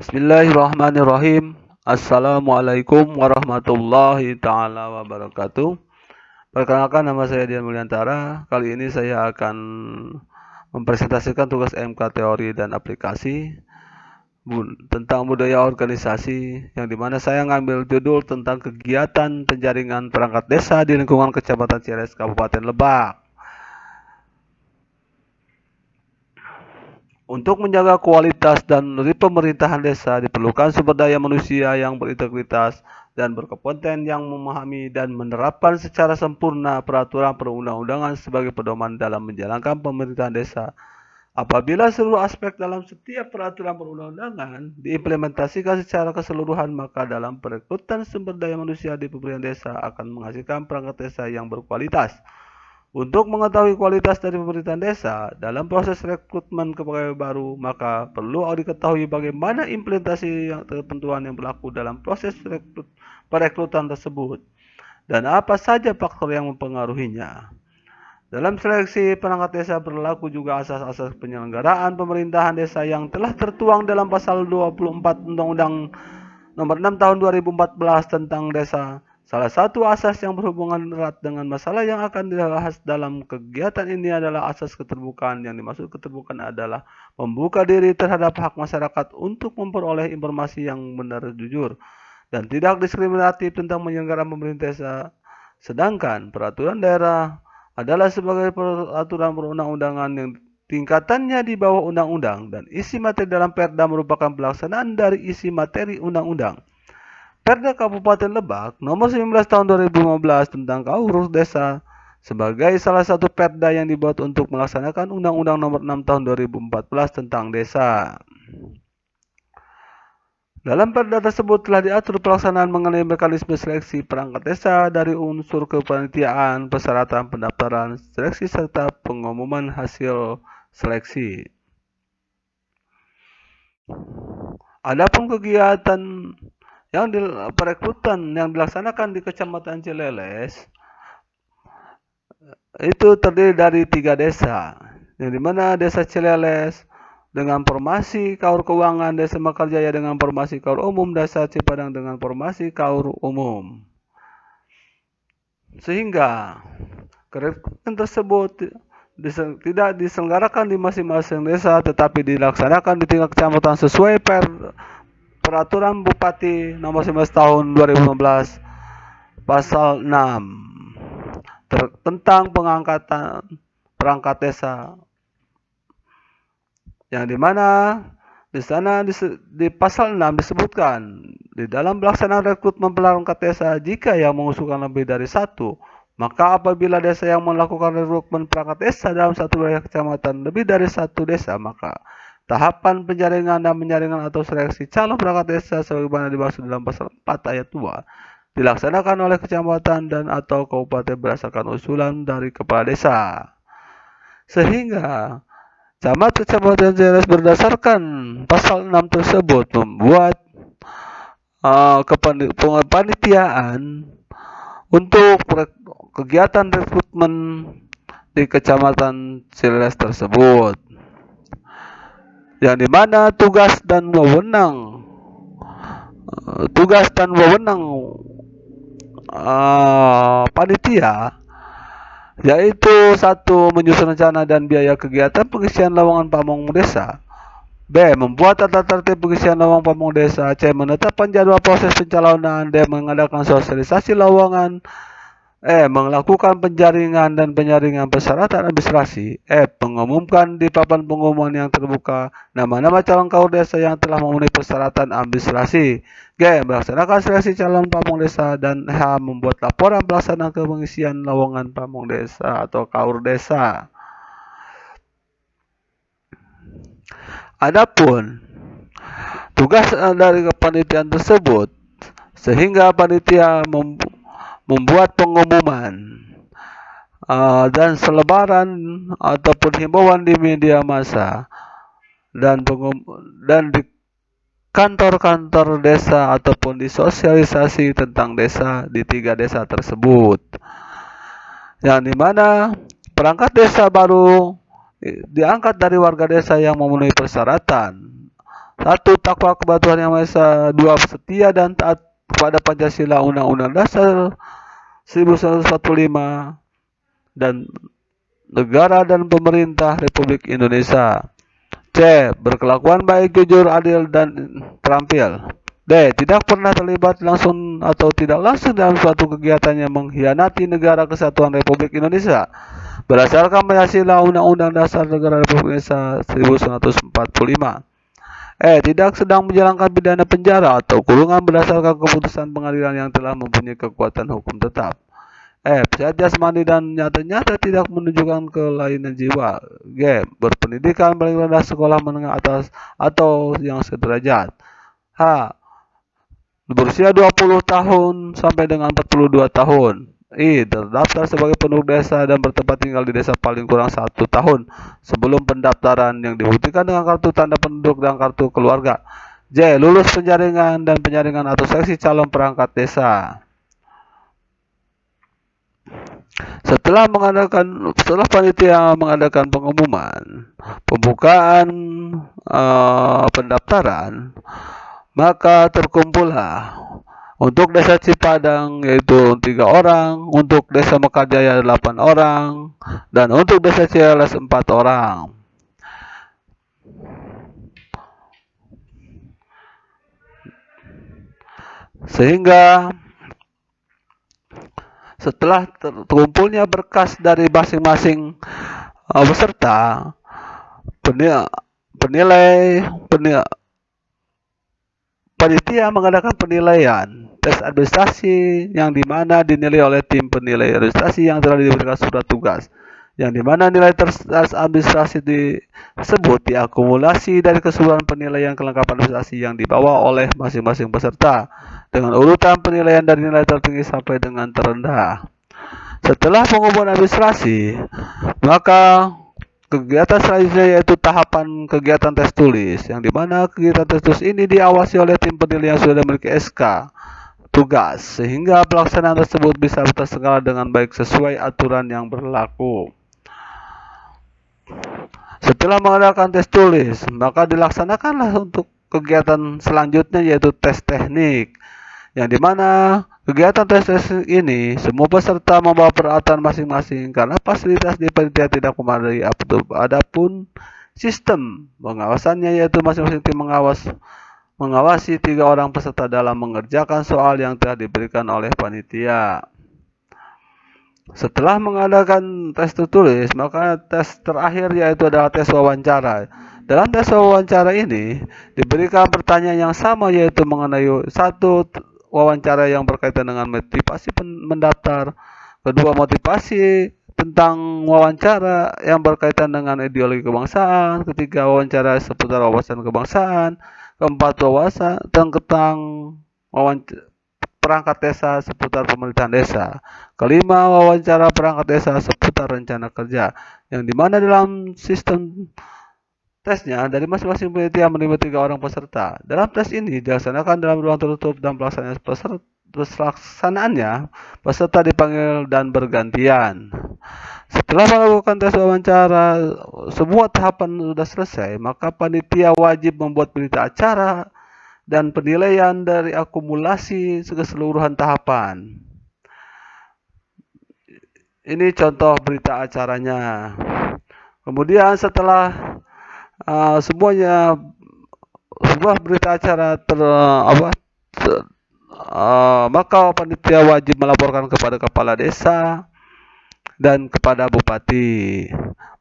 Bismillahirrahmanirrahim. Assalamualaikum warahmatullahi taala wabarakatuh. Perkenalkan, nama saya Dian Mulyantara. Kali ini saya akan mempresentasikan tugas MK teori dan aplikasi tentang budaya organisasi, yang dimana saya ngambil judul tentang kegiatan penjaringan perangkat desa di lingkungan Kecamatan Ciles, Kabupaten Lebak. Untuk menjaga kualitas dan pemerintahan desa, diperlukan sumber daya manusia yang berintegritas dan berkompeten, yang memahami dan menerapkan secara sempurna peraturan perundang-undangan sebagai pedoman dalam menjalankan pemerintahan desa. Apabila seluruh aspek dalam setiap peraturan perundang-undangan diimplementasikan secara keseluruhan, maka dalam perekrutan sumber daya manusia di pemerintahan desa akan menghasilkan perangkat desa yang berkualitas. Untuk mengetahui kualitas dari pemerintahan desa dalam proses rekrutmen kepegawai baru, maka perlu diketahui bagaimana implementasi ketentuan yang berlaku dalam proses perekrutan tersebut dan apa saja faktor yang mempengaruhinya. Dalam seleksi perangkat desa berlaku juga asas-asas penyelenggaraan pemerintahan desa yang telah tertuang dalam pasal 24 Undang-Undang Nomor 6 Tahun 2014 tentang Desa. Salah satu asas yang berhubungan erat dengan masalah yang akan dibahas dalam kegiatan ini adalah asas keterbukaan. Yang dimaksud keterbukaan adalah membuka diri terhadap hak masyarakat untuk memperoleh informasi yang benar, jujur, dan tidak diskriminatif tentang penyelenggaraan pemerintah desa. Sedangkan peraturan daerah adalah sebagai peraturan perundang-undangan yang tingkatannya di bawah undang-undang, dan isi materi dalam Perda merupakan pelaksanaan dari isi materi undang-undang. Perda Kabupaten Lebak Nomor 19 Tahun 2015 tentang KUR Desa sebagai salah satu perda yang dibuat untuk melaksanakan Undang-Undang Nomor 6 Tahun 2014 tentang Desa. Dalam perda tersebut telah diatur pelaksanaan mengenai mekanisme seleksi perangkat desa dari unsur kepanitiaan, persyaratan pendaftaran, seleksi, serta pengumuman hasil seleksi. Adapun kegiatan yang perekrutan yang dilaksanakan di Kecamatan Cileles itu terdiri dari 3 desa, yang dimana Desa Cileles dengan formasi KAUR Keuangan, Desa Mekarjaya dengan formasi KAUR Umum, Desa Cipadang dengan formasi KAUR Umum. Sehingga kerekrutan tersebut tidak diselenggarakan di masing-masing desa, tetapi dilaksanakan di tingkat kecamatan sesuai Peraturan Bupati Nomor 19 Tahun 2015 Pasal 6 tentang pengangkatan perangkat desa, yang dimana di sana di pasal 6 disebutkan di dalam pelaksanaan rekrutmen perangkat desa, jika yang mengusulkan lebih dari satu, maka apabila desa yang melakukan rekrutmen perangkat desa dalam satu wilayah kecamatan lebih dari satu desa, maka tahapan penjaringan dan penyaringan atau seleksi calon perangkat desa sebagaimana dimaksud dalam pasal 4 ayat 2 dilaksanakan oleh kecamatan dan atau kabupaten berdasarkan usulan dari kepala desa. Sehingga camat kecamatan Ciles berdasarkan pasal 6 tersebut membuat kepanitiaan untuk kegiatan rekrutmen di Kecamatan Ciles tersebut, yang dimana tugas dan wewenang panitia yaitu: 1. Menyusun rencana dan biaya kegiatan pengisian lowongan pamong desa. B. Membuat tata tertib pengisian lowongan pamong desa. C. Menetapkan jadwal proses pencalonan. D. Mengadakan sosialisasi lowongan. E. Melakukan penjaringan dan penyaringan persyaratan administrasi. F. Mengumumkan di papan pengumuman yang terbuka nama-nama calon KAUR desa yang telah memenuhi persyaratan administrasi. G. Melaksanakan seleksi calon pamong desa. Dan H. Membuat laporan pelaksanaan pengisian lowongan pamong desa atau KAUR desa. Adapun tugas dari kepanitiaan tersebut, sehingga panitia membuat pengumuman dan selebaran ataupun himbauan di media massa dan di kantor-kantor desa ataupun disosialisasi tentang desa di 3 desa tersebut, yang dimana perangkat desa baru diangkat dari warga desa yang memenuhi persyaratan 1. Takwa kepada Tuhan Yang Maha Esa. 2. Setia dan taat kepada Pancasila Undang-Undang Dasar 1945 dan negara dan pemerintah Republik Indonesia. C. Berkelakuan baik, jujur, adil, dan terampil. D. Tidak pernah terlibat langsung atau tidak langsung dalam suatu kegiatan yang mengkhianati negara kesatuan Republik Indonesia berdasarkan Pancasila Undang-Undang Dasar Negara Republik Indonesia 1945. Tidak sedang menjalankan pidana penjara atau kurungan berdasarkan keputusan pengadilan yang telah mempunyai kekuatan hukum tetap. Sehat jasmani dan nyata-nyata tidak menunjukkan kelainan jiwa. G. Berpendidikan paling rendah sekolah menengah atas atau yang sederajat. H. Berusia 20 tahun sampai dengan 42 tahun. I. Terdaftar sebagai penduduk desa dan bertempat tinggal di desa paling kurang 1 tahun sebelum pendaftaran yang dibuktikan dengan kartu tanda penduduk dan kartu keluarga. J. Lulus penjaringan dan penyaringan atau seleksi calon perangkat desa. Setelah panitia mengadakan pengumuman pembukaan pendaftaran, maka terkumpullah untuk desa Cipadang yaitu 3 orang, untuk desa Mekarjaya 8 orang, dan untuk desa Cialas 4 orang. Sehingga setelah terkumpulnya berkas dari masing-masing peserta, panitia mengadakan penilaian tes administrasi yang dimana dinilai oleh tim penilai administrasi yang telah diberikan surat tugas, yang dimana nilai tes administrasi tersebut diakumulasi dari keseluruhan penilaian kelengkapan administrasi yang dibawa oleh masing-masing peserta dengan urutan penilaian dari nilai tertinggi sampai dengan terendah. Setelah pengumuman administrasi, maka kegiatan selanjutnya yaitu tahapan kegiatan tes tulis, yang dimana kegiatan tes tulis ini diawasi oleh tim penilai yang sudah memiliki SK tugas, sehingga pelaksanaan tersebut bisa terselenggara dengan baik sesuai aturan yang berlaku. Setelah mengadakan tes tulis, maka dilaksanakanlah untuk kegiatan selanjutnya yaitu tes teknik, yang dimana kegiatan tes teknik ini semua peserta membawa peralatan masing-masing karena fasilitas di panitia tidak memadai. Adapun sistem pengawasannya yaitu masing-masing tim mengawasi 3 orang peserta dalam mengerjakan soal yang telah diberikan oleh panitia. Setelah mengadakan tes tertulis, maka tes terakhir yaitu adalah tes wawancara. Dalam tes wawancara ini diberikan pertanyaan yang sama yaitu mengenai 1. Wawancara yang berkaitan dengan motivasi mendaftar, 2. Motivasi tentang wawancara yang berkaitan dengan ideologi kebangsaan, 3. Wawancara seputar wawasan kebangsaan, 4. Wawasan tentang perangkat desa seputar pemerintahan desa, 5. Wawancara perangkat desa seputar rencana kerja, yang dimana dalam sistem tesnya dari masing-masing panitia menerima 3 orang peserta. Dalam tes ini dilaksanakan dalam ruang tertutup dan pelaksanaannya peserta dipanggil dan bergantian. Setelah melakukan tes wawancara, semua tahapan sudah selesai, maka panitia wajib membuat berita acara dan penilaian dari akumulasi keseluruhan tahapan. Ini contoh berita acaranya. Kemudian setelah sebuah berita acara maka panitia wajib melaporkan kepada kepala desa dan kepada bupati.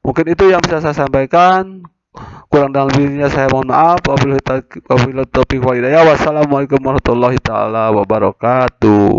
Mungkin itu yang bisa saya sampaikan. Kurang dan lebihnya saya mohon maaf. Wabillahi taufiq wal hidayah. Wassalamualaikum warahmatullahi taala wabarakatuh.